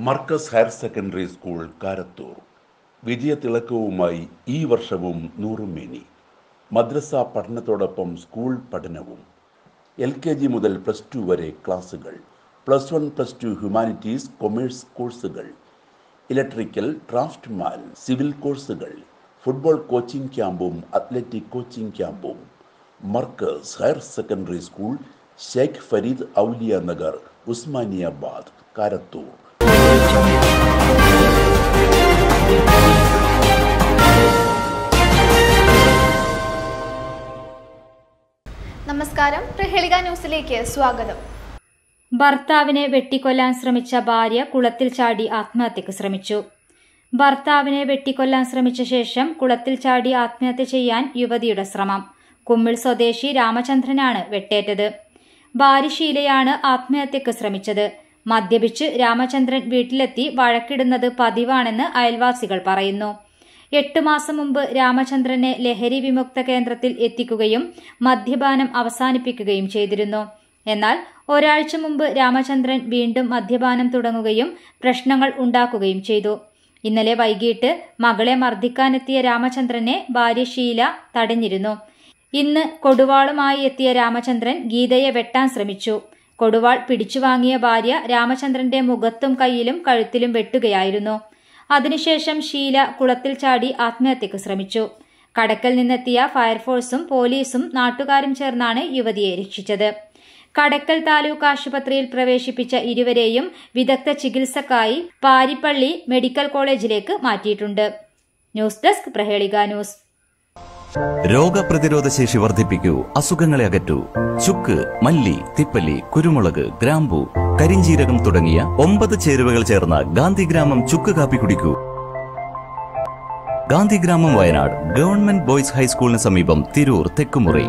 Markaz higher secondary school Karathur വിജയത്തിളക്കവുമായി ഈ വർഷവും നൂറുമേനി. മദ്രസ പഠനത്തോടൊപ്പം സ്കൂൾ പഠനവും. LKG മുതൽ +2 വരെ ക്ലാസുകൾ. +1, +2 ഹ്യൂമാനിറ്റീസ്, കൊമേഴ്സ് കോഴ്സുകൾ, ഇലക്ട്രിക്കൽ, ഡ്രാഫ്റ്റ്മാൻ, സിവിൽ കോഴ്സുകൾ, ഫുട്ബോൾ കോച്ചിംഗ് ക്യാമ്പും അത്ലറ്റിക് കോച്ചിംഗ് ക്യാമ്പും. Markaz higher secondary school, Sheikh Farid Auliya Nagar, Usmaniyabad, Karathur. നമസ്കാരം, പ്രഹേളിക ന്യൂസിലേക്ക് സ്വാഗതം. ഭർത്താവിനെ വെട്ടിക്കൊല്ലാൻ ശ്രമിച്ച ഭാര്യ കുളത്തിൽ ചാടി ആത്മഹത്യക്ക് ശ്രമിച്ചു. ഭർത്താവിനെ വെട്ടിക്കൊല്ലാൻ ശ്രമിച്ച ശേഷം കുളത്തിൽ ചാടി ആത്മഹത്യ ചെയ്യാൻ യുവതിയുടെ ശ്രമം. കുമ്മിൾ സ്വദേശി രാമചന്ദ്രനാണ് വെട്ടേറ്റത്. ഭാര്യ ഷീലയാണ് ആത്മഹത്യക്ക് ശ്രമിച്ചത്. മദ്യപിച്ച് രാമചന്ദ്രൻ വീട്ടിലെത്തി വഴക്കിടുന്നത് പതിവാണെന്ന് അയൽവാസികൾ പറയുന്നു. 8 മാസം മുമ്പ് രാമചന്ദ്രനെ ലഹരി വിമുക്ത കേന്ദ്രത്തിൽ എത്തിക്കുകയും മദ്യപാനം അവസാനിപ്പിക്കുകയും ചെയ്തിരുന്നു. എന്നാൽ ഒരാഴ്ച മുമ്പ് രാമചന്ദ്രൻ വീണ്ടും മദ്യപാനം തുടങ്ങുകയും പ്രശ്നങ്ങൾ ഉണ്ടാക്കുകയും ചെയ്തു. ഇന്നലെ വൈകിട്ട് മകളെ മർദ്ദിക്കാനെത്തിയ രാമചന്ദ്രനെ ഭാര്യ ഷീല തടഞ്ഞിരുന്നു. ഇന്ന് കൊടുവാളുമായി എത്തിയ രാമചന്ദ്രൻ ഗീതയെ വെട്ടാൻ ശ്രമിച്ചു. കൊടുവാൾ പിടിച്ചുവാങ്ങിയ ഭാര്യ രാമചന്ദ്രന്റെ മുഖത്തും കൈയിലും കഴുത്തിലും വെട്ടുകയായിരുന്നു. അതിനുശേഷം ഷീല കുളത്തിൽ ചാടി ആത്മഹത്യക്ക് ശ്രമിച്ചു. കടക്കൽ നിന്നെത്തിയ ഫയർഫോഴ്സും പോലീസും നാട്ടുകാരും ചേർന്നാണ് യുവതിയെ രക്ഷിച്ചത്. കടക്കൽ താലൂക്ക് ആശുപത്രിയിൽ പ്രവേശിപ്പിച്ച ഇരുവരെയും വിദഗ്ധ ചികിത്സക്കായി പാരിപ്പള്ളി മെഡിക്കൽ കോളേജിലേക്ക് മാറ്റിയിട്ടുണ്ട്. News desk, Prahelika news. രോഗപ്രതിരോധ ശേഷി വർദ്ധിപ്പിക്കൂ, അസുഖങ്ങളെ അകറ്റൂ. ചുക്ക്, മല്ലി, തിപ്പല്ലി, കുരുമുളക്, ഗ്രാമ്പു, കരിഞ്ജീരകം തുടങ്ങിയ 9 ചേരുവകൾ ചേർന്ന ഗാന്ധിഗ്രാമം ചുക്ക് കാപ്പി കുടിക്കൂ. ഗാന്ധിഗ്രാമം, വയനാട്, ഗവൺമെന്റ് ബോയ്സ് ഹൈസ്കൂളിന് സമീപം, തിരൂർ, തെക്കുമുറി.